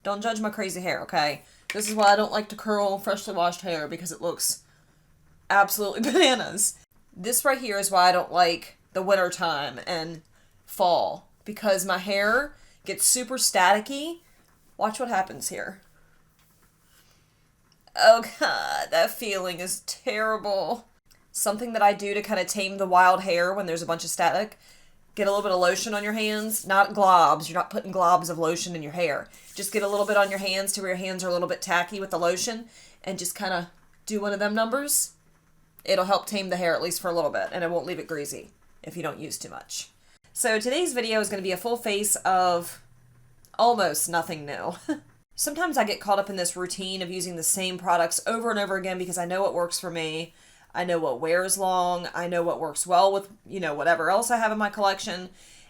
Don't judge my crazy hair, okay? This is why I don't like to curl freshly washed hair, because it looks absolutely bananas. This right here is why I don't like the winter time and fall, because my hair gets super staticky. Watch what happens here. Oh god, that feeling is terrible. Something that I do to kind of tame the wild hair when there's a bunch of static, get a little bit of lotion on your hands, not globs. You're not putting globs of lotion in your hair. Just get a little bit on your hands to where your hands are a little bit tacky with the lotion, and just kind of do one of them numbers. It'll help tame the hair at least for a little bit, and it won't leave it greasy if you don't use too much. So today's video is going to be a full face of almost nothing new. Sometimes I get caught up in this routine of using the same products over and over again because I know what works for me. I know what wears long. I know what works well with, whatever else I have in my collection.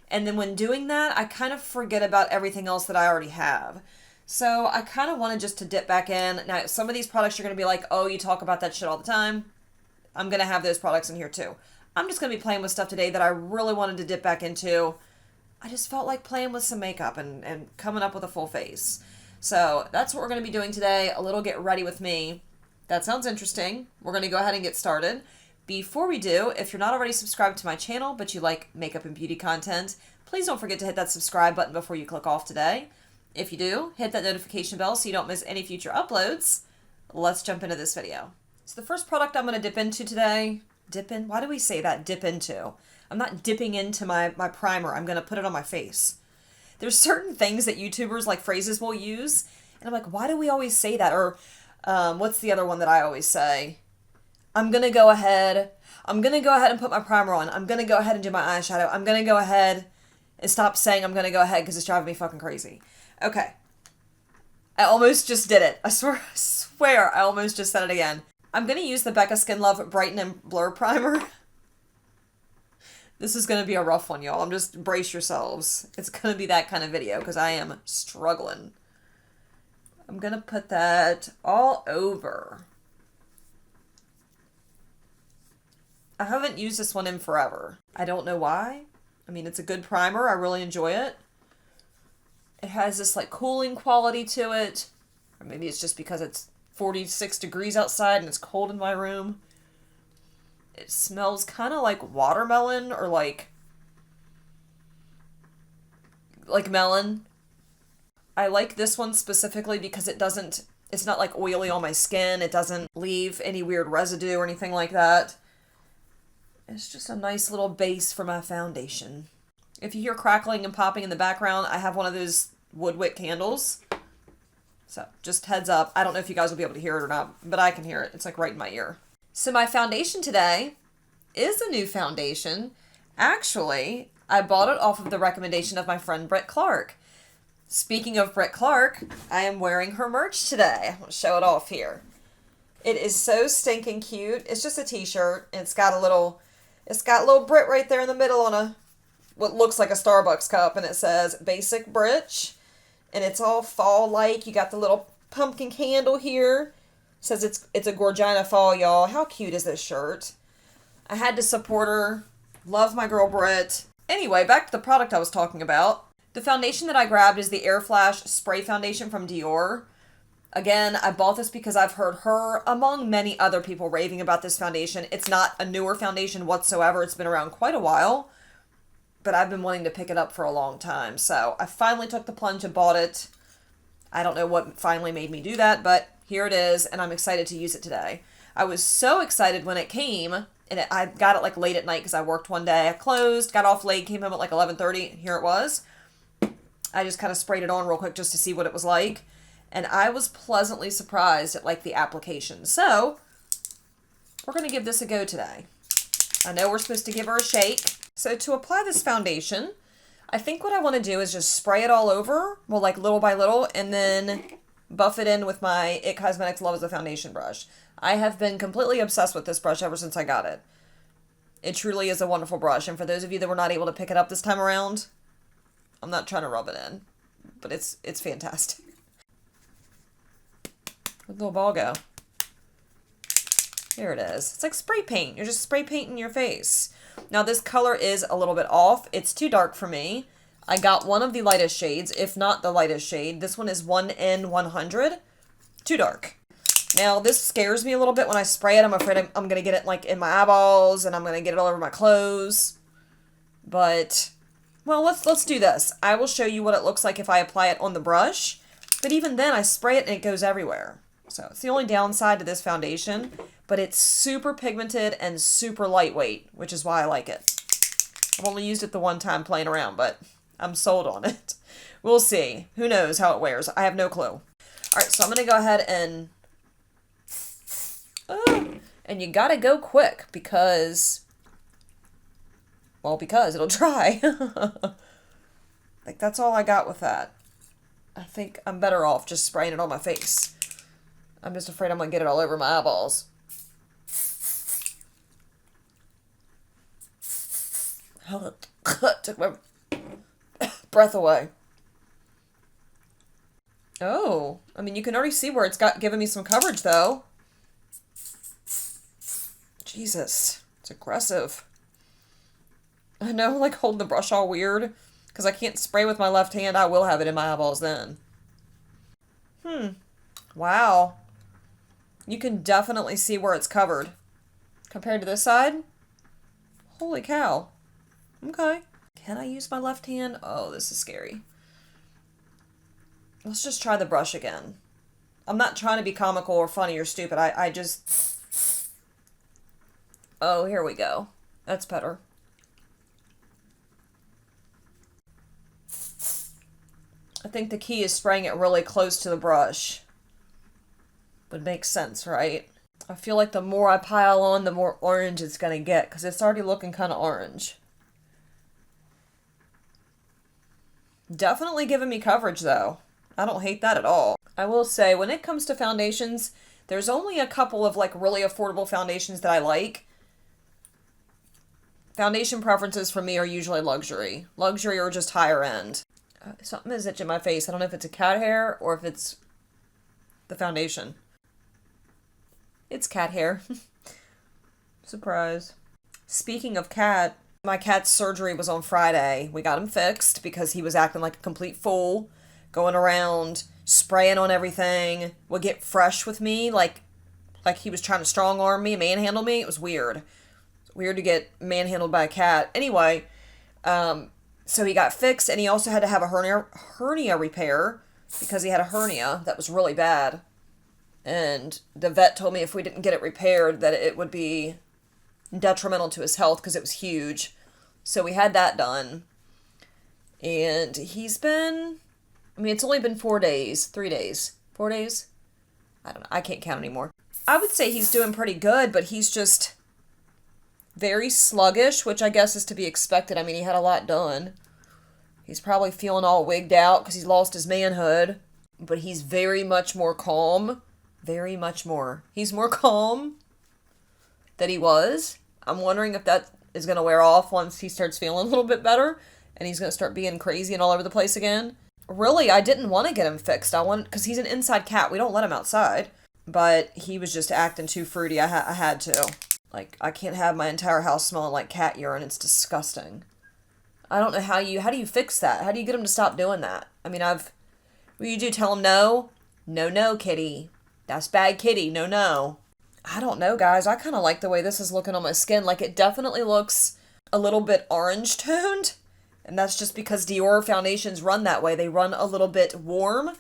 And then when doing that, I kind of forget about everything else that I already have. So I kind of wanted just to dip back in. Now, some of these products you're going to be like, oh, you talk about that shit all the time. I'm going to have those products in here too. I'm just going to be playing with stuff today that I really wanted to dip back into. I just felt like playing with some makeup and coming up with a full face. So that's what we're going to be doing today, a little get ready with me. That sounds interesting. We're going to go ahead and get started. Before we do, if you're not already subscribed to my channel, but you like makeup and beauty content, please don't forget to hit that subscribe button before you click off today. If you do, hit that notification bell so you don't miss any future uploads. Let's jump into this video. So the first product I'm going to dip into today, why do we say that, dip into? I'm not dipping into my primer. I'm going to put it on my face. There's certain things that YouTubers, like phrases, will use, and I'm like, why do we always say that? Or what's the other one that I always say? I'm going to go ahead and put my primer on. I'm going to go ahead and do my eyeshadow. I'm going to go ahead and stop saying I'm going to go ahead because it's driving me fucking crazy. Okay. I almost just did it. I swear I almost just said it again. I'm going to use the Becca Skin Love Brighten and Blur Primer. This is going to be a rough one, y'all. Just brace yourselves. It's going to be that kind of video because I am struggling. I'm going to put that all over. I haven't used this one in forever. I don't know why. I mean, it's a good primer. I really enjoy it. It has this like cooling quality to it. Or maybe it's just because it's 46 degrees outside and it's cold in my room. It smells kind of like watermelon or like melon. I like this one specifically because it's not like oily on my skin. It doesn't leave any weird residue or anything like that. It's just a nice little base for my foundation. If you hear crackling and popping in the background, I have one of those wood wick candles. So just heads up. I don't know if you guys will be able to hear it or not, but I can hear it. It's like right in my ear. So my foundation today is a new foundation. Actually, I bought it off of the recommendation of my friend Britt Clark. Speaking of Britt Clark, I am wearing her merch today. I'll show it off here. It is so stinking cute. It's just a t-shirt. And it's got little Britt right there in the middle on what looks like a Starbucks cup, and it says Basic Britch. And it's all fall-like. You got the little pumpkin candle here. Says it's a Gorgina fall, y'all. How cute is this shirt? I had to support her. Love my girl Britt. Anyway, back to the product I was talking about. The foundation that I grabbed is the Airflash Spray Foundation from Dior. Again, I bought this because I've heard her, among many other people, raving about this foundation. It's not a newer foundation whatsoever. It's been around quite a while. But I've been wanting to pick it up for a long time. So I finally took the plunge and bought it. I don't know what finally made me do that, but here it is, and I'm excited to use it today. I was so excited when it came, and I got it like late at night because I worked one day. I closed, got off late, came home at like 11:30, and here it was. I just kind of sprayed it on real quick just to see what it was like, and I was pleasantly surprised at like the application. So we're going to give this a go today. I know we're supposed to give her a shake. So to apply this foundation, I think what I want to do is just spray it all over, well, like little by little, and then buff it in with my It Cosmetics Love as a Foundation brush. I have been completely obsessed with this brush ever since I got it. It truly is a wonderful brush, and for those of you that were not able to pick it up this time around, I'm not trying to rub it in, but it's fantastic. Where'd the little ball go? Here it is. It's like spray paint. You're just spray painting your face. Now this color is a little bit off. It's too dark for me. I got one of the lightest shades, if not the lightest shade. This one is 1N100. Too dark. Now, this scares me a little bit when I spray it. I'm afraid I'm going to get it, like, in my eyeballs, and I'm going to get it all over my clothes. But, well, let's do this. I will show you what it looks like if I apply it on the brush. But even then, I spray it and it goes everywhere. So, it's the only downside to this foundation. But it's super pigmented and super lightweight, which is why I like it. I've only used it the one time playing around, but I'm sold on it. We'll see. Who knows how it wears? I have no clue. Alright, so I'm going to go ahead and... and you gotta go quick because... well, because it'll dry. Like, that's all I got with that. I think I'm better off just spraying it on my face. I'm just afraid I'm going to get it all over my eyeballs. Took my breath away. Oh, I mean, you can already see where it's given me some coverage, though. Jesus, it's aggressive. I know, like, holding the brush all weird. Because I can't spray with my left hand. I will have it in my eyeballs then. Wow. You can definitely see where it's covered. Compared to this side? Holy cow. Okay. Can I use my left hand? Oh, this is scary. Let's just try the brush again. I'm not trying to be comical or funny or stupid. I just... oh, here we go. That's better. I think the key is spraying it really close to the brush. Would make sense, right? I feel like the more I pile on, the more orange it's going to get, because it's already looking kind of orange. Definitely giving me coverage, though. I don't hate that at all. I will say, when it comes to foundations, there's only a couple of, like, really affordable foundations that I like. Foundation preferences for me are usually luxury. Luxury or just higher end. Something is itching my face. I don't know if it's a cat hair or if it's the foundation. It's cat hair. Surprise. Speaking of cat, my cat's surgery was on Friday. We got him fixed because he was acting like a complete fool, going around, spraying on everything, would get fresh with me, like he was trying to strong arm me, manhandle me. It was weird. It's weird to get manhandled by a cat. Anyway, so he got fixed, and he also had to have a hernia repair because he had a hernia that was really bad. And the vet told me if we didn't get it repaired that it would be detrimental to his health because it was huge. So we had that done. And he's been... I mean, it's only been 4 days. 3 days. 4 days? I don't know. I can't count anymore. I would say he's doing pretty good, but he's just... very sluggish, which I guess is to be expected. I mean, he had a lot done. He's probably feeling all wigged out because he's lost his manhood. But he's very much more calm. Very much more. He's more calm than he was. I'm wondering if that is going to wear off once he starts feeling a little bit better. And he's going to start being crazy and all over the place again. Really, I didn't want to get him fixed. Because he's an inside cat. We don't let him outside. But he was just acting too fruity. I had to. Like, I can't have my entire house smelling like cat urine. It's disgusting. I don't know how do you fix that? How do you get him to stop doing that? I mean, what do you do? Tell him no? No, kitty. That's bad, kitty. No. I don't know, guys. I kind of like the way this is looking on my skin. Like, it definitely looks a little bit orange toned. And that's just because Dior foundations run that way. They run a little bit warm.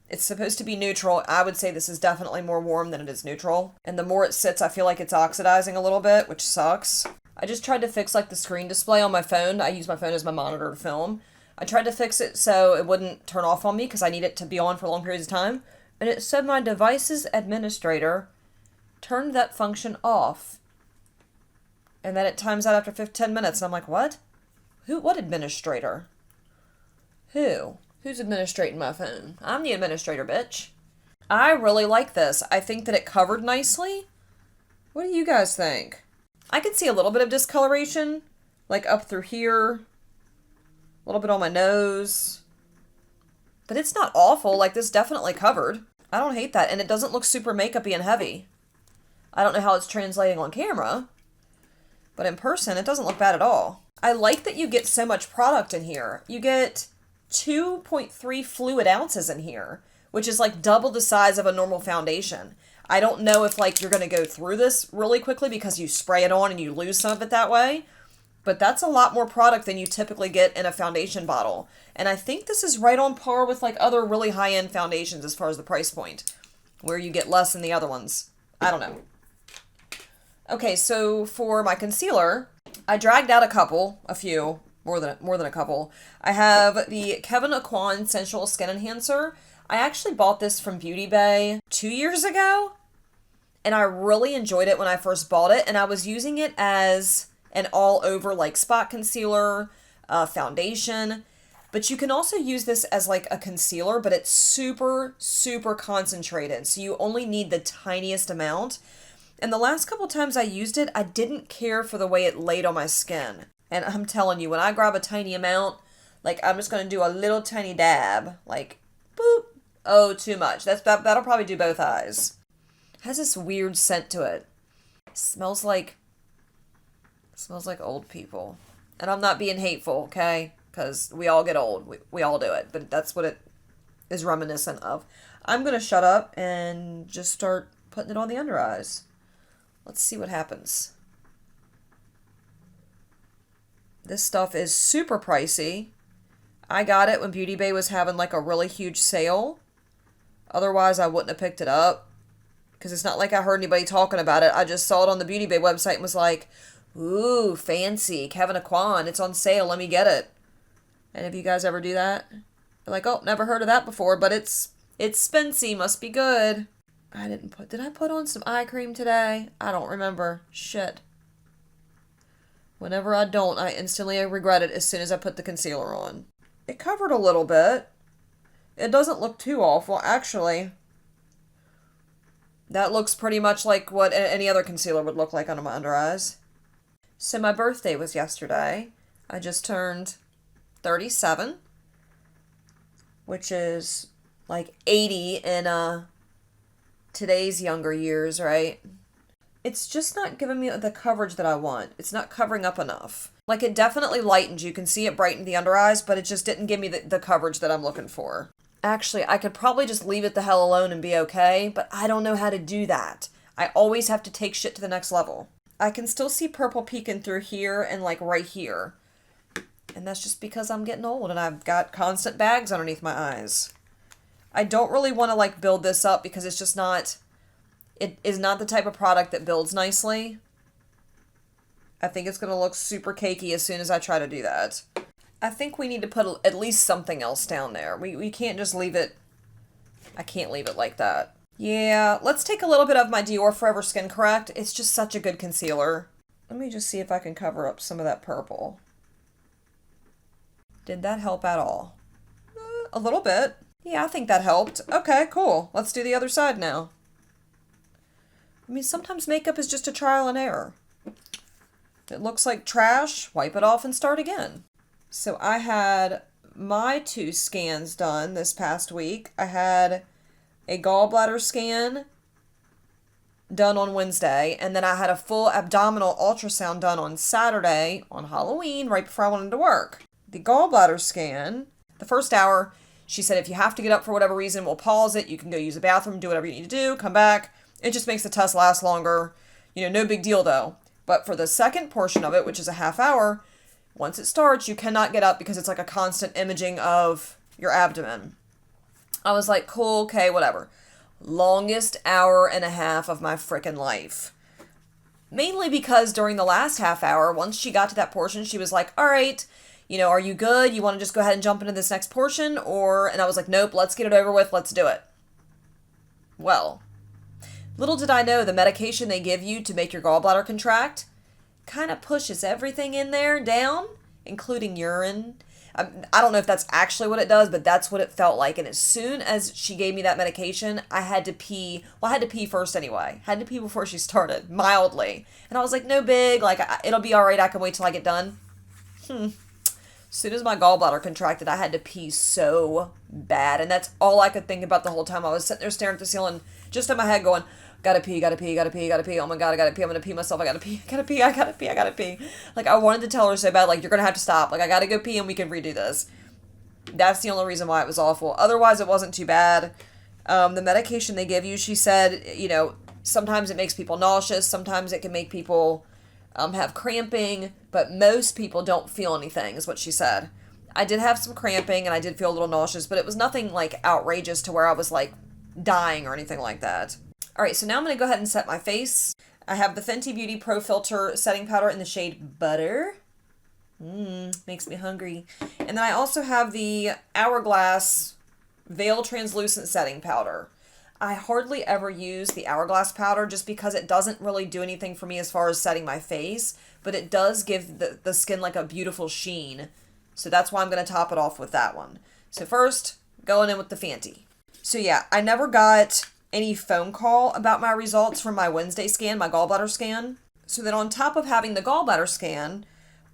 It's supposed to be neutral. I would say this is definitely more warm than it is neutral. And the more it sits, I feel like it's oxidizing a little bit, which sucks. I just tried to fix, like, the screen display on my phone. I use my phone as my monitor to film. I tried to fix it so it wouldn't turn off on me because I need it to be on for long periods of time. And it said my device's administrator turned that function off. And then it times out after 10 minutes. And I'm like, what? What administrator? Who's administrating my phone? I'm the administrator, bitch. I really like this. I think that it covered nicely. What do you guys think? I can see a little bit of discoloration, like up through here, a little bit on my nose. But it's not awful. Like, this definitely covered. I don't hate that. And it doesn't look super makeup-y and heavy. I don't know how it's translating on camera. But in person, it doesn't look bad at all. I like that you get so much product in here. You get 2.3 fluid ounces in here, which is like double the size of a normal foundation. I don't know if like you're going to go through this really quickly because you spray it on and you lose some of it that way, but that's a lot more product than you typically get in a foundation bottle. And I think this is right on par with like other really high-end foundations as far as the price point, where you get less than the other ones. I don't know. Okay, so for my concealer, I dragged out a few, more than a couple. I have the Kevin Aquain Sensual Skin Enhancer. I actually bought this from Beauty Bay 2 years ago, and I really enjoyed it when I first bought it, and I was using it as an all-over like spot concealer, foundation, but you can also use this as like a concealer, but it's super, super concentrated, so you only need the tiniest amount. And the last couple times I used it, I didn't care for the way it laid on my skin. And I'm telling you, when I grab a tiny amount, like I'm just going to do a little tiny dab, like boop. Oh, too much. That'll probably do both eyes. It has this weird scent to it. It smells like old people. And I'm not being hateful, okay? Because we all get old. We all do it. But that's what it is reminiscent of. I'm going to shut up and just start putting it on the under eyes. Let's see what happens. This stuff is super pricey. I got it when Beauty Bay was having like a really huge sale. Otherwise, I wouldn't have picked it up. Because it's not like I heard anybody talking about it. I just saw it on the Beauty Bay website and was like, ooh, fancy, Kevin Aquain, it's on sale, let me get it. And if you guys ever do that, you're like, oh, never heard of that before, but it's spency, must be good. Did I put on some eye cream today? I don't remember. Shit. Whenever I don't, I instantly regret it as soon as I put the concealer on. It covered a little bit. It doesn't look too awful. Actually, that looks pretty much like what any other concealer would look like on my under eyes. So my birthday was yesterday. I just turned 37, which is like 80 in today's younger years, right? It's just not giving me the coverage that I want. It's not covering up enough. Like, it definitely lightened. You can see it brightened the under eyes, but it just didn't give me the coverage that I'm looking for. Actually, I could probably just leave it the hell alone and be okay, but I don't know how to do that. I always have to take shit to the next level. I can still see purple peeking through here and like right here. And that's just because I'm getting old and I've got constant bags underneath my eyes. I don't really want to like build this up because it's just not, it is not the type of product that builds nicely. I think it's going to look super cakey as soon as I try to do that. I think we need to put at least something else down there. We can't just leave it, I can't leave it like that. Yeah, let's take a little bit of my Dior Forever Skin Correct. It's just such a good concealer. Let me just see if I can cover up some of that purple. Did that help at all? A little bit. Yeah, I think that helped. Okay, cool. Let's do the other side now. I mean, sometimes makeup is just a trial and error. If it looks like trash, wipe it off and start again. So I had my 2 scans done this past week. I had a gallbladder scan done on Wednesday, and then I had a full abdominal ultrasound done on Saturday, on Halloween, right before I went into work. The gallbladder scan, the first hour, she said if you have to get up for whatever reason, we'll pause it. You can go use the bathroom, do whatever you need to do, come back. It just makes the test last longer. You know, no big deal though. But for the second portion of it, which is a half hour, once it starts, you cannot get up because it's like a constant imaging of your abdomen. I was like, cool, okay, whatever. Longest hour and a half of my frickin' life. Mainly because during the last half hour, once she got to that portion, she was like, all right, you know, are you good? You want to just go ahead and jump into this next portion? And I was like, nope, let's get it over with. Let's do it. Well, little did I know the medication they give you to make your gallbladder contract kind of pushes everything in there down, including urine. I don't know if that's actually what it does, but that's what it felt like. And as soon as she gave me that medication, I had to pee. Well, I had to pee first anyway. Had to pee before she started, mildly. And I was like, no big, like, it'll be all right. I can wait till I get done. As soon as my gallbladder contracted, I had to pee so bad. And that's all I could think about the whole time. I was sitting there staring at the ceiling, just in my head going, gotta pee, gotta pee, gotta pee, gotta pee. Oh my God, I gotta pee. I'm gonna pee myself. I gotta pee, I gotta pee, I gotta pee, I gotta pee. Like, I wanted to tell her so bad, like, you're gonna have to stop. Like, I gotta go pee and we can redo this. That's the only reason why it was awful. Otherwise, it wasn't too bad. The medication they give you, she said, you know, sometimes it makes people nauseous. Sometimes it can make people have cramping, but most people don't feel anything, is what she said. I did have some cramping and I did feel a little nauseous, but it was nothing like outrageous to where I was like dying or anything like that. All right, so now I'm going to go ahead and set my face. I have the Fenty Beauty Pro Filter setting powder in the shade Butter. Makes me hungry. And then I also have the Hourglass Veil Translucent Setting Powder. I hardly ever use the Hourglass powder just because it doesn't really do anything for me as far as setting my face, but it does give the skin like a beautiful sheen. So that's why I'm going to top it off with that one. So first, going in with the Fenty. So yeah, I never got any phone call about my results from my Wednesday scan, my gallbladder scan. So then on top of having the gallbladder scan,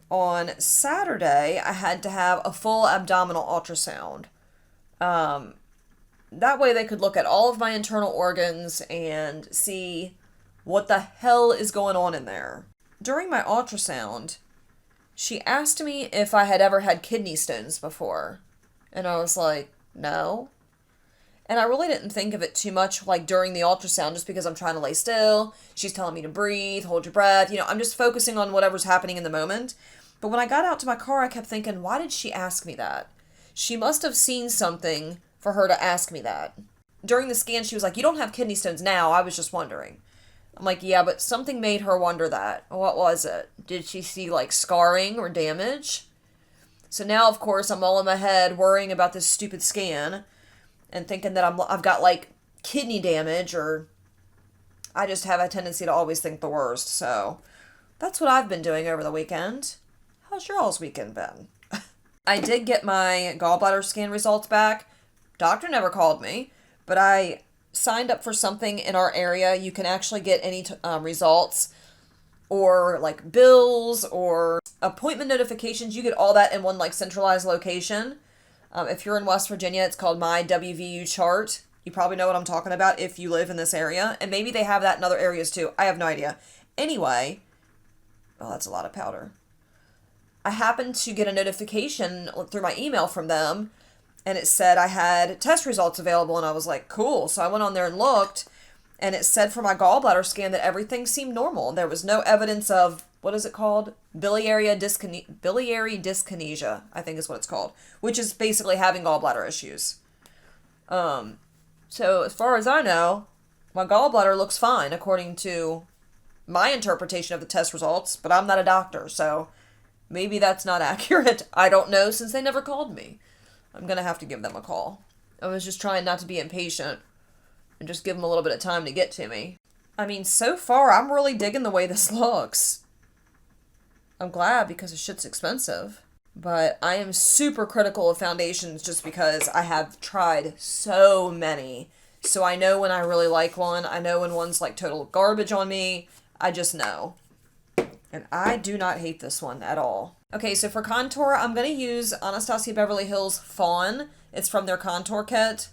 on Saturday, I had to have a full abdominal ultrasound. That way they could look at all of my internal organs and see what the hell is going on in there. During my ultrasound, she asked me if I had ever had kidney stones before. And I was like, no. And I really didn't think of it too much like during the ultrasound just because I'm trying to lay still. She's telling me to breathe, hold your breath. You know, I'm just focusing on whatever's happening in the moment. But when I got out to my car, I kept thinking, why did she ask me that? She must have seen something for her to ask me that. During the scan, she was like, you don't have kidney stones now. I was just wondering. I'm like, yeah, but something made her wonder that. What was it? Did she see like scarring or damage? So now, of course, I'm all in my head worrying about this stupid scan and thinking that I've got like kidney damage, or I just have a tendency to always think the worst. So that's what I've been doing over the weekend. How's your all's weekend been? I did get my gallbladder scan results back. Doctor never called me, but I signed up for something in our area. You can actually get any results or like bills or appointment notifications. You get all that in one like centralized location. If you're in West Virginia, it's called My WVU Chart. You probably know what I'm talking about if you live in this area. And maybe they have that in other areas too. I have no idea. Anyway, oh, that's a lot of powder. I happened to get a notification through my email from them, and it said I had test results available, and I was like, cool. So I went on there and looked, and it said for my gallbladder scan that everything seemed normal. There was no evidence of, what is it called? Biliary dyskinesia, I think is what it's called, which is basically having gallbladder issues. So as far as I know, my gallbladder looks fine according to my interpretation of the test results, but I'm not a doctor, so maybe that's not accurate. I don't know, since they never called me. I'm going to have to give them a call. I was just trying not to be impatient and just give them a little bit of time to get to me. I mean, so far, I'm really digging the way this looks. I'm glad because the shit's expensive. But I am super critical of foundations just because I have tried so many. So I know when I really like one. I know when one's like total garbage on me. I just know. And I do not hate this one at all. Okay, so for contour, I'm going to use Anastasia Beverly Hills Fawn. It's from their contour kit.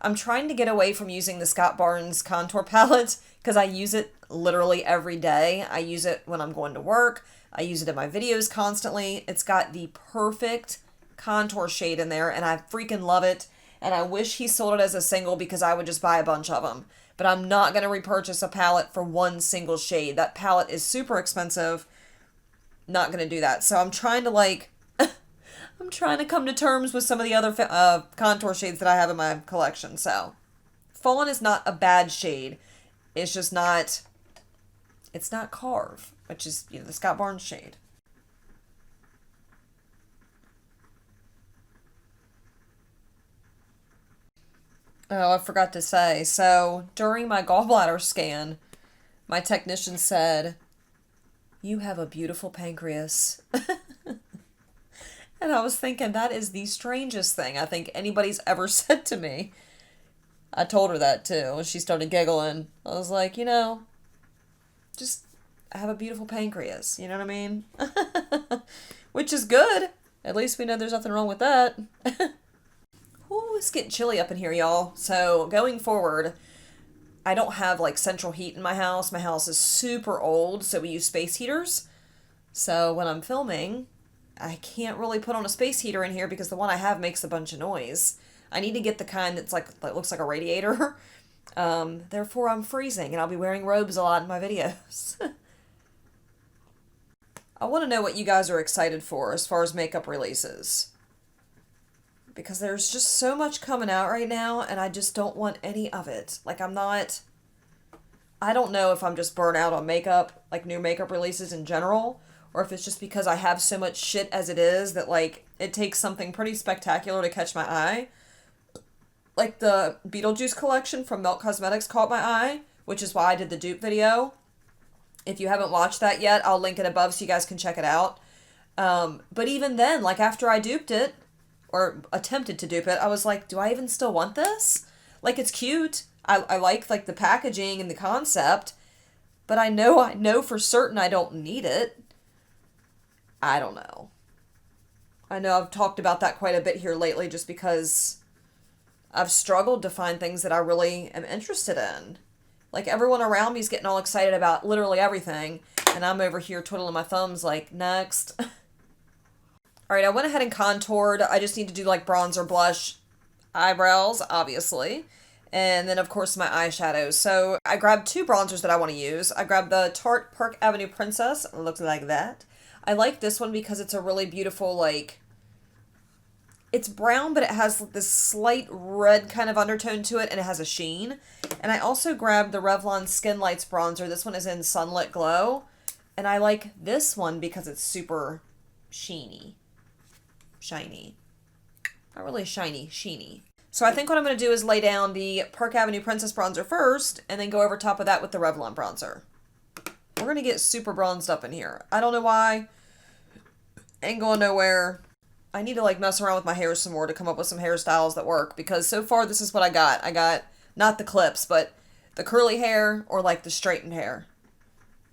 I'm trying to get away from using the Scott Barnes contour palette because I use it literally every day. I use it when I'm going to work. I use it in my videos constantly. It's got the perfect contour shade in there, and I freaking love it. And I wish he sold it as a single because I would just buy a bunch of them. But I'm not going to repurchase a palette for one single shade. That palette is super expensive. Not going to do that. So I'm trying to I'm trying to come to terms with some of the other contour shades that I have in my collection. So Fawn is not a bad shade. It's just not, it's not Carve, which is, you know, the Scott Barnes shade. Oh, I forgot to say. So during my gallbladder scan, my technician said, "You have a beautiful pancreas." And I was thinking, that is the strangest thing I think anybody's ever said to me. I told her that too, and she started giggling. I was like, you know, just, I have a beautiful pancreas, you know what I mean? Which is good. At least we know there's nothing wrong with that. Ooh, it's getting chilly up in here, y'all. So going forward, I don't have like central heat in my house. My house is super old, so we use space heaters. So when I'm filming, I can't really put on a space heater in here because the one I have makes a bunch of noise. I need to get the kind that looks like a radiator. Therefore, I'm freezing, and I'll be wearing robes a lot in my videos. I want to know what you guys are excited for as far as makeup releases. Because there's just so much coming out right now, and I just don't want any of it. Like, I don't know if I'm just burnt out on makeup, like new makeup releases in general, or if it's just because I have so much shit as it is that, like, it takes something pretty spectacular to catch my eye. Like, the Beetlejuice collection from Milk Cosmetics caught my eye, which is why I did the dupe video. If you haven't watched that yet, I'll link it above so you guys can check it out. But even then, like, after I duped it, or attempted to dupe it, I was like, do I even still want this? Like, it's cute. I like the packaging and the concept, but I know for certain I don't need it. I don't know. I know I've talked about that quite a bit here lately just because I've struggled to find things that I really am interested in. Like, everyone around me is getting all excited about literally everything, and I'm over here twiddling my thumbs like, next. Alright, I went ahead and contoured. I just need to do, like, bronzer, blush, eyebrows, obviously. And then, of course, my eyeshadows. So, I grabbed two bronzers that I want to use. I grabbed the Tarte Park Avenue Princess. It looks like that. I like this one because it's a really beautiful, like... It's brown, but it has this slight red kind of undertone to it, and it has a sheen. And I also grabbed the Revlon Skin Lights bronzer. This one is in Sunlit Glow. And I like this one because it's super sheeny. Shiny. Not really shiny, sheeny. So I think what I'm going to do is lay down the Park Avenue Princess bronzer first, and then go over top of that with the Revlon bronzer. We're going to get super bronzed up in here. I don't know why. Ain't going nowhere. I need to, like, mess around with my hair some more to come up with some hairstyles that work, because so far this is what I got. I got, not the clips, but the curly hair or, like, the straightened hair.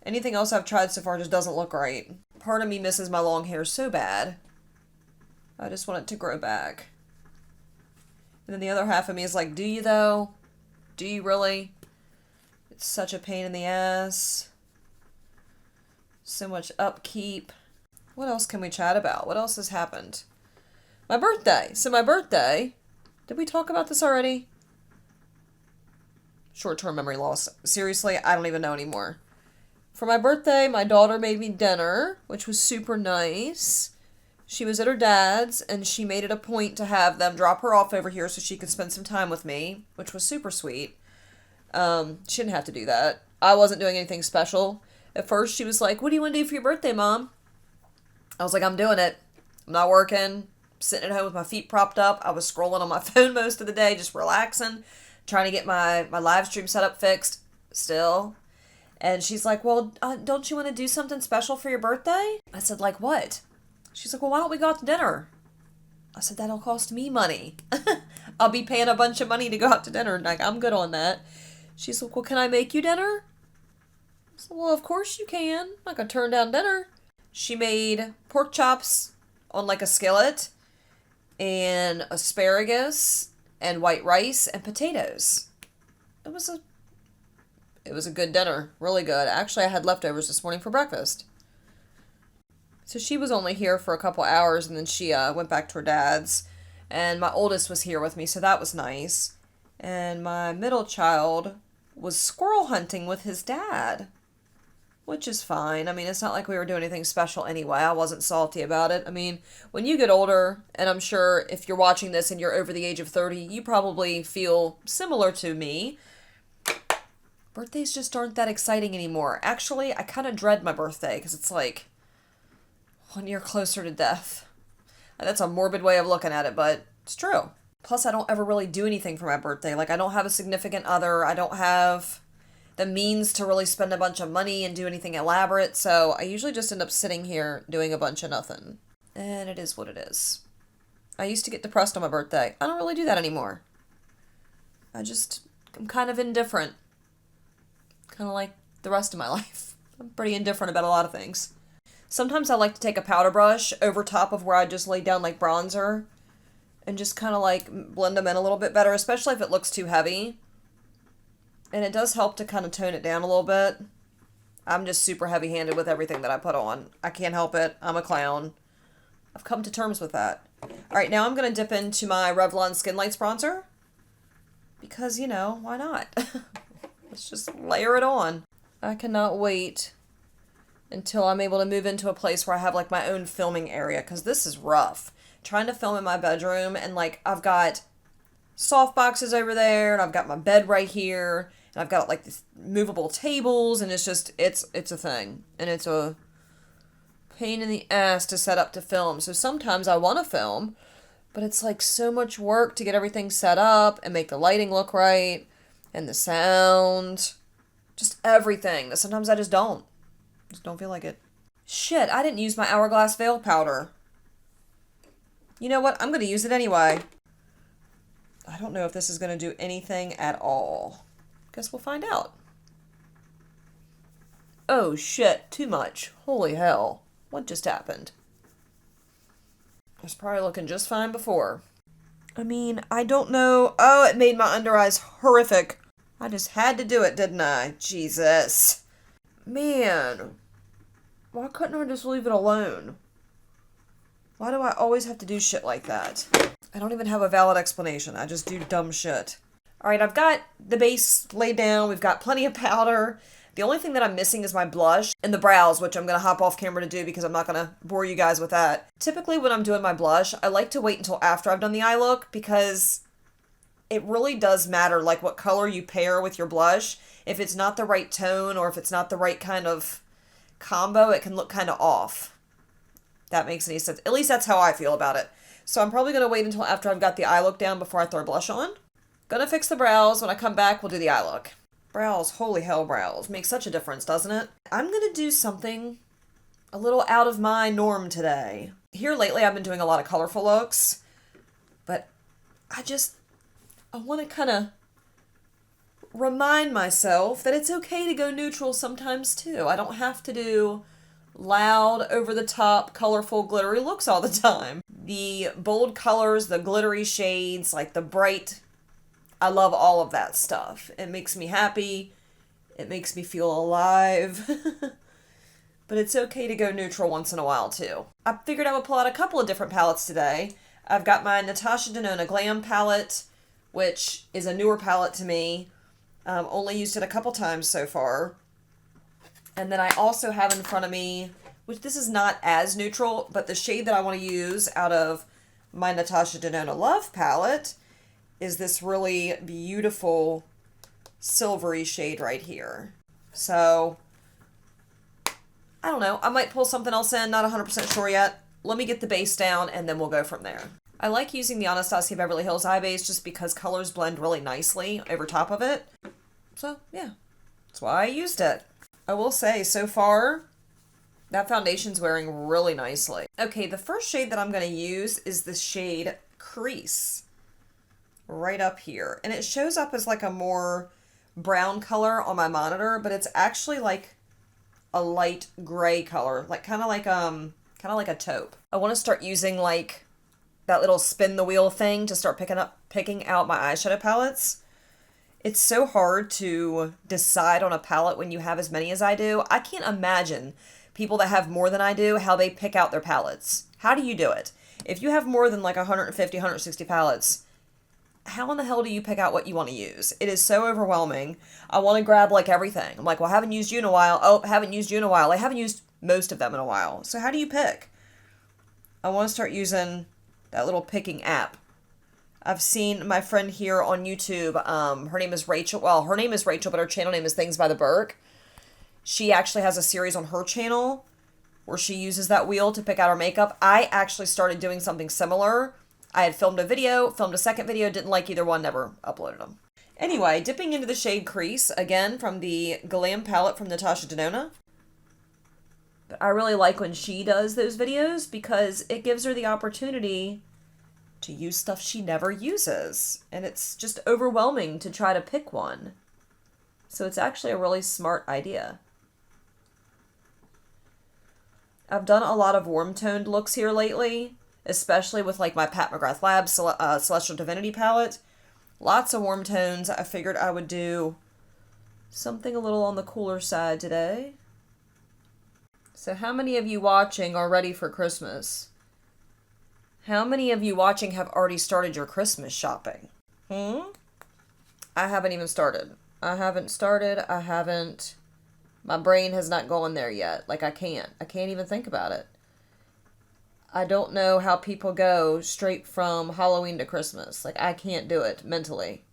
Anything else I've tried so far just doesn't look right. Part of me misses my long hair so bad. I just want it to grow back. And then the other half of me is like, do you though? Do you really? It's such a pain in the ass. So much upkeep. What else can we chat about? What else has happened? My birthday. So my birthday, did we talk about this already? Short-term memory loss. Seriously, I don't even know anymore. For my birthday, my daughter made me dinner, which was super nice. She was at her dad's, and she made it a point to have them drop her off over here so she could spend some time with me, which was super sweet. She didn't have to do that. I wasn't doing anything special. At first, she was like, what do you want to do for your birthday, Mom? I was like, I'm doing it. I'm not working. I'm sitting at home with my feet propped up. I was scrolling on my phone most of the day, just relaxing, trying to get my live stream setup fixed still. And she's like, well, don't you want to do something special for your birthday? I said, like what? She's like, well, why don't we go out to dinner? I said, that'll cost me money. I'll be paying a bunch of money to go out to dinner. Like, I'm good on that. She's like, well, can I make you dinner? I said, well, of course you can. I'm not going to turn down dinner. She made pork chops on like a skillet and asparagus and white rice and potatoes. It was a good dinner. Really good. Actually, I had leftovers this morning for breakfast. So she was only here for a couple hours, and then she went back to her dad's. And my oldest was here with me, so that was nice. And my middle child was squirrel hunting with his dad, which is fine. I mean, it's not like we were doing anything special anyway. I wasn't salty about it. I mean, when you get older, and I'm sure if you're watching this and you're over the age of 30, you probably feel similar to me. Birthdays just aren't that exciting anymore. Actually, I kind of dread my birthday, because it's like 1 year closer to death. That's a morbid way of looking at it, but it's true. Plus, I don't ever really do anything for my birthday. Like, I don't have a significant other. I don't have the means to really spend a bunch of money and do anything elaborate, so I usually just end up sitting here doing a bunch of nothing. And it is what it is. I used to get depressed on my birthday. I don't really do that anymore. I'm kind of indifferent. Kind of like the rest of my life. I'm pretty indifferent about a lot of things. Sometimes I like to take a powder brush over top of where I just laid down like bronzer and just kind of like blend them in a little bit better, especially if it looks too heavy. And it does help to kind of tone it down a little bit. I'm just super heavy-handed with everything that I put on. I can't help it. I'm a clown. I've come to terms with that. All right, now I'm going to dip into my Revlon Skin Lights bronzer. Because, you know, why not? Let's just layer it on. I cannot wait until I'm able to move into a place where I have like my own filming area, because this is rough. Trying to film in my bedroom, and like I've got soft boxes over there, and I've got my bed right here, and I've got like these movable tables, and it's just, it's a thing. And it's a pain in the ass to set up to film. So sometimes I want to film, but it's like so much work to get everything set up and make the lighting look right and the sound, just everything. That sometimes I just don't feel like it. Shit, I didn't use my Hourglass Veil powder. You know what? I'm going to use it anyway. I don't know if this is going to do anything at all. Guess we'll find out. Oh shit, too much. Holy hell. What just happened? I was probably looking just fine before. I mean, I don't know. Oh, it made my under eyes horrific. I just had to do it, didn't I? Jesus. Man. Why couldn't I just leave it alone? Why do I always have to do shit like that? I don't even have a valid explanation. I just do dumb shit. Alright, I've got the base laid down. We've got plenty of powder. The only thing that I'm missing is my blush and the brows, which I'm going to hop off camera to do because I'm not going to bore you guys with that. Typically when I'm doing my blush, I like to wait until after I've done the eye look, because it really does matter like what color you pair with your blush. If it's not the right tone or if it's not the right kind of combo, it can look kind of off. That makes any sense. At least that's how I feel about it. So I'm probably going to wait until after I've got the eye look down before I throw blush on. Gonna fix the brows. When I come back, we'll do the eye look. Brows, holy hell, brows. Makes such a difference, doesn't it? I'm gonna do something a little out of my norm today. Here lately, I've been doing a lot of colorful looks, but I want to kind of remind myself that it's okay to go neutral sometimes too. I don't have to do loud, over-the-top, colorful, glittery looks all the time. The bold colors, the glittery shades, like the bright, I love all of that stuff. It makes me happy. It makes me feel alive. But it's okay to go neutral once in a while too. I figured I would pull out a couple of different palettes today. I've got my Natasha Denona Glam palette, which is a newer palette to me. Only used it a couple times so far. And then I also have in front of me, which this is not as neutral, but the shade that I want to use out of my Natasha Denona Love palette is this really beautiful silvery shade right here. So, I don't know. I might pull something else in, not 100% sure yet. Let me get the base down and then we'll go from there. I like using the Anastasia Beverly Hills eye base just because colors blend really nicely over top of it. So, yeah. That's why I used it. I will say, so far, that foundation's wearing really nicely. Okay, the first shade that I'm going to use is the shade Crease. Right up here. And it shows up as like a more brown color on my monitor, but it's actually like a light gray color. Like kind of like a taupe. I want to start using like that little spin the wheel thing to start picking out my eyeshadow palettes. It's so hard to decide on a palette when you have as many as I do. I can't imagine people that have more than I do, how they pick out their palettes. How do you do it? If you have more than like 150, 160 palettes, how in the hell do you pick out what you want to use? It is so overwhelming. I want to grab like everything. I'm like, well, I haven't used you in a while. Oh, haven't used you in a while. I haven't used most of them in a while. So how do you pick? I want to start using that little picking app. I've seen my friend here on YouTube, her name is Rachel. Well, her name is Rachel, but her channel name is Things by the Burke. She actually has a series on her channel where she uses that wheel to pick out her makeup. I actually started doing something similar. I had filmed a video, filmed a second video, didn't like either one, never uploaded them. Anyway, dipping into the shade Crease, again, from the Glam palette from Natasha Denona. But I really like when she does those videos because it gives her the opportunity to use stuff she never uses. And it's just overwhelming to try to pick one. So it's actually a really smart idea. I've done a lot of warm toned looks here lately, especially with like my Pat McGrath Labs Celestial Divinity palette. Lots of warm tones. I figured I would do something a little on the cooler side today. So how many of you watching are ready for Christmas? How many of you watching have already started your Christmas shopping? I haven't even started. I haven't. My brain has not gone there yet. Like, I can't even think about it. I don't know how people go straight from Halloween to Christmas. Like, I can't do it mentally.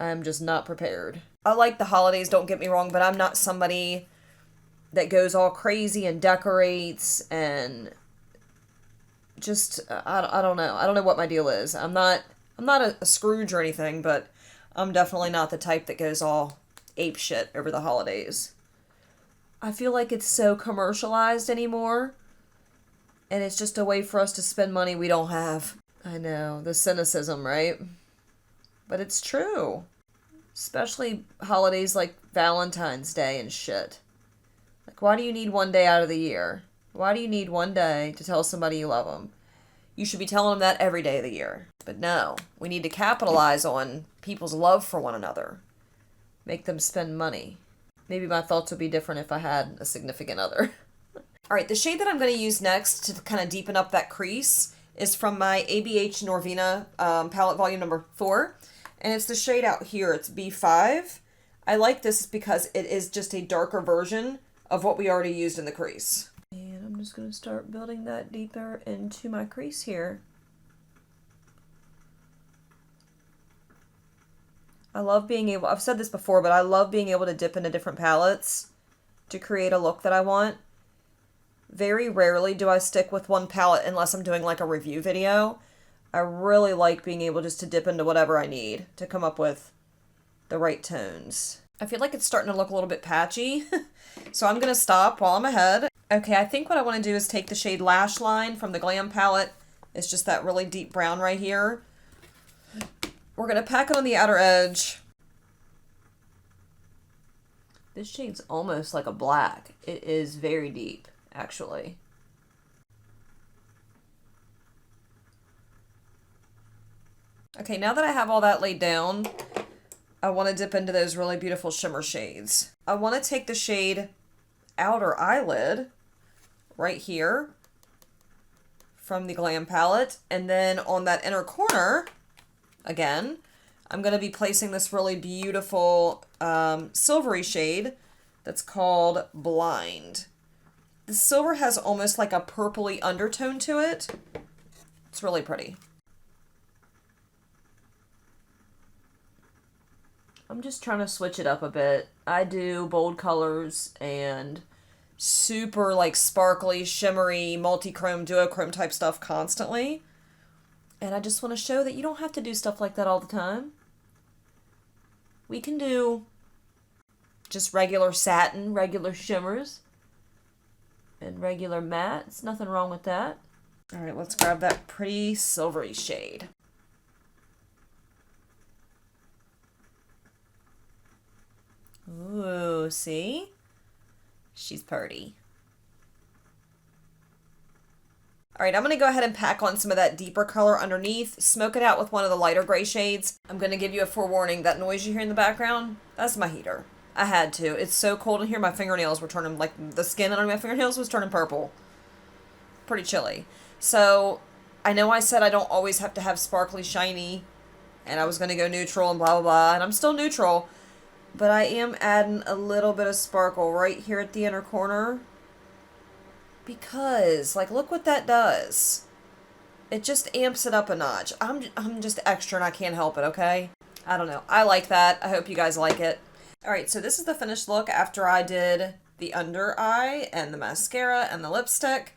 I'm just not prepared. I like the holidays, don't get me wrong, but I'm not somebody that goes all crazy and decorates and just, I don't know. I don't know what my deal is. I'm not a Scrooge or anything, but I'm definitely not the type that goes all ape shit over the holidays. I feel like it's so commercialized anymore, and it's just a way for us to spend money we don't have. I know, the cynicism, right? But it's true. Especially holidays like Valentine's Day and shit. Like, why do you need one day out of the year? Why do you need one day to tell somebody you love them? You should be telling them that every day of the year. But no, we need to capitalize on people's love for one another. Make them spend money. Maybe my thoughts would be different if I had a significant other. Alright, the shade that I'm going to use next to kind of deepen up that crease is from my ABH Norvina palette volume number 4. And it's the shade out here. It's B5. I like this because it is just a darker version of what we already used in the crease. And I'm just going to start building that deeper into my crease here. I love being able, I've said this before, but I love being able to dip into different palettes to create a look that I want. Very rarely do I stick with one palette unless I'm doing like a review video. I really like being able just to dip into whatever I need to come up with the right tones. I feel like it's starting to look a little bit patchy, so I'm going to stop while I'm ahead. Okay, I think what I want to do is take the shade Lash Line from the Glam palette. It's just that really deep brown right here. We're going to pack it on the outer edge. This shade's almost like a black. It is very deep, actually. Okay, now that I have all that laid down, I want to dip into those really beautiful shimmer shades. I want to take the shade Outer Eyelid right here from the Glam palette, and then on that inner corner, again, I'm going to be placing this really beautiful silvery shade that's called Blind. The silver has almost like a purpley undertone to it. It's really pretty. I'm just trying to switch it up a bit. I do bold colors and super like sparkly, shimmery, multi-chrome, duochrome type stuff constantly. And I just want to show that you don't have to do stuff like that all the time. We can do just regular satin, regular shimmers, and regular mattes. Nothing wrong with that. All right, let's grab that pretty silvery shade. Ooh, see? She's pretty. Alright, I'm going to go ahead and pack on some of that deeper color underneath, smoke it out with one of the lighter gray shades. I'm going to give you a forewarning, that noise you hear in the background, that's my heater. I had to. It's so cold in here, my fingernails were turning, like the skin under my fingernails was turning purple. Pretty chilly. So, I know I said I don't always have to have sparkly, shiny, and I was going to go neutral and blah blah blah, and I'm still neutral. But I am adding a little bit of sparkle right here at the inner corner. Because, like, look what that does. It just amps it up a notch. I'm just extra and I can't help it, okay? I don't know. I like that. I hope you guys like it. Alright, so this is the finished look after I did the under eye and the mascara and the lipstick.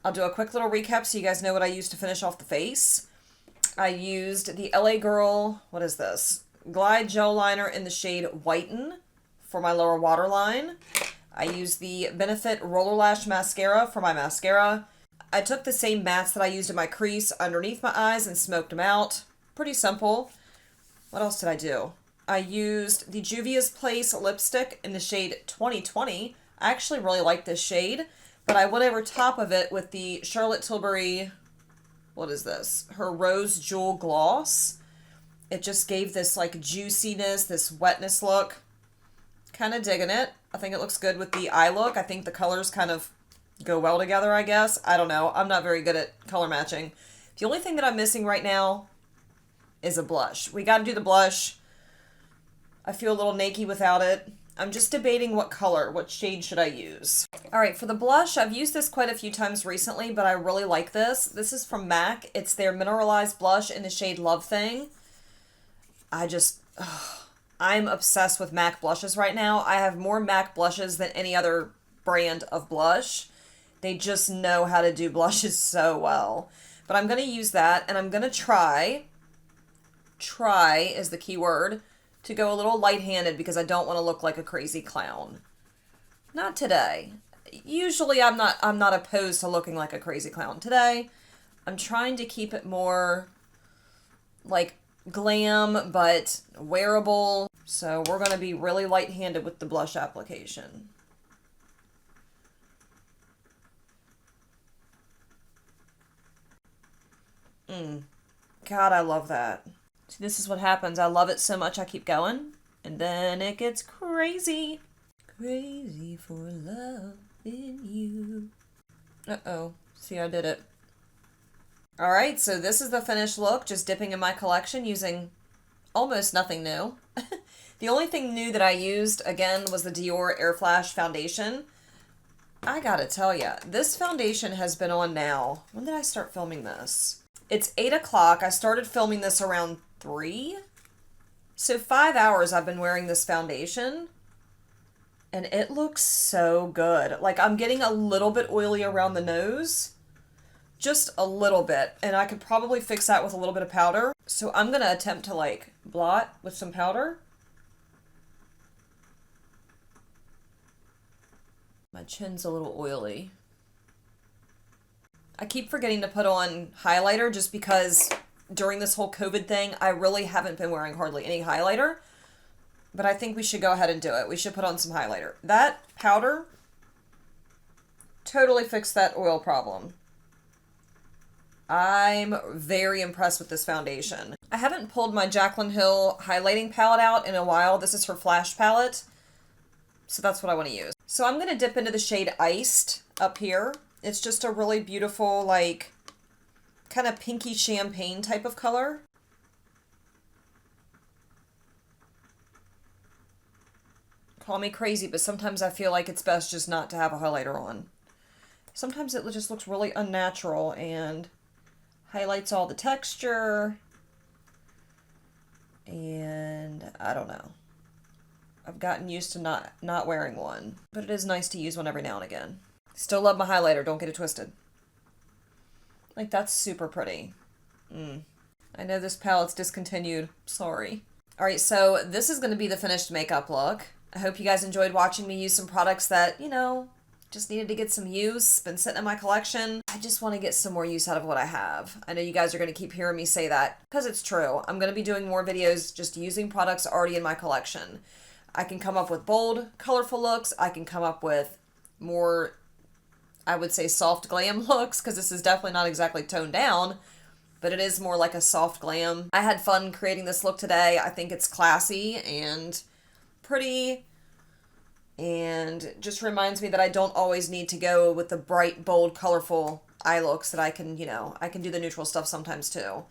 I'll do a quick little recap so you guys know what I used to finish off the face. I used the LA Girl, what is this? Glide Gel Liner in the shade Whiten for my lower waterline. I used the Benefit Roller Lash Mascara for my mascara. I took the same mattes that I used in my crease underneath my eyes and smoked them out. Pretty simple. What else did I do? I used the Juvia's Place lipstick in the shade 2020. I actually really like this shade. But I went over top of it with the Charlotte Tilbury, what is this? Her Rose Jewel Gloss. It just gave this like juiciness, this wetness look. Kind of digging it. I think it looks good with the eye look. I think the colors kind of go well together, I guess. I don't know. I'm not very good at color matching. The only thing that I'm missing right now is a blush. We got to do the blush. I feel a little naked without it. I'm just debating what color, what shade should I use. All right, for the blush, I've used this quite a few times recently, but I really like this. This is from MAC. It's their Mineralized Blush in the shade Love Thing. I'm obsessed with MAC blushes right now. I have more MAC blushes than any other brand of blush. They just know how to do blushes so well. But I'm going to use that, and I'm going to try is the key word, to go a little light-handed because I don't want to look like a crazy clown. Not today. Usually I'm not opposed to looking like a crazy clown. Today, I'm trying to keep it more like glam but wearable. So we're going to be really light-handed with the blush application. God, I love that. See, this is what happens. I love it so much I keep going. And then it gets crazy. Crazy for love in you. Uh-oh. See, I did it. Alright, so this is the finished look. Just dipping in my collection using almost nothing new. The only thing new that I used, again, was the Dior Airflash Foundation. I gotta tell ya, this foundation has been on now. When did I start filming this? It's 8 o'clock. I started filming this around 3. So 5 hours I've been wearing this foundation. And it looks so good. Like, I'm getting a little bit oily around the nose. Just a little bit. And I could probably fix that with a little bit of powder. So I'm going to attempt to, like, blot with some powder. My chin's a little oily. I keep forgetting to put on highlighter just because during this whole COVID thing, I really haven't been wearing hardly any highlighter. But I think we should go ahead and do it. We should put on some highlighter. That powder totally fixed that oil problem. I'm very impressed with this foundation. I haven't pulled my Jaclyn Hill highlighting palette out in a while. This is her Flash palette. So that's what I want to use. So I'm going to dip into the shade Iced up here. It's just a really beautiful, like, kind of pinky champagne type of color. Call me crazy, but sometimes I feel like it's best just not to have a highlighter on. Sometimes it just looks really unnatural and highlights all the texture. And I don't know. I've gotten used to not wearing one, but it is nice to use one every now and again. Still love my highlighter, don't get it twisted. Like, that's super pretty. I know this palette's discontinued. Sorry. Alright, so this is going to be the finished makeup look. I hope you guys enjoyed watching me use some products that, you know, just needed to get some use. Been sitting in my collection. I just want to get some more use out of what I have. I know you guys are going to keep hearing me say that, because it's true. I'm going to be doing more videos just using products already in my collection. I can come up with bold, colorful looks. I can come up with more, I would say, soft glam looks, because this is definitely not exactly toned down, but it is more like a soft glam. I had fun creating this look today. I think it's classy and pretty, and just reminds me that I don't always need to go with the bright, bold, colorful eye looks, that I can, you know, I can do the neutral stuff sometimes too.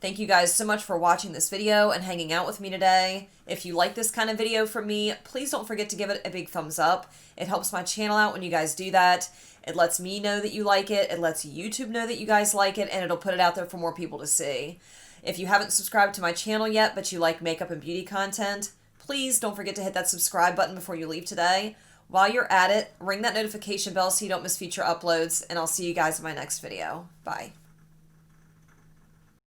Thank you guys so much for watching this video and hanging out with me today. If you like this kind of video from me, please don't forget to give it a big thumbs up. It helps my channel out when you guys do that. It lets me know that you like it. It lets YouTube know that you guys like it, and it'll put it out there for more people to see. If you haven't subscribed to my channel yet, but you like makeup and beauty content, please don't forget to hit that subscribe button before you leave today. While you're at it, ring that notification bell so you don't miss future uploads, and I'll see you guys in my next video. Bye.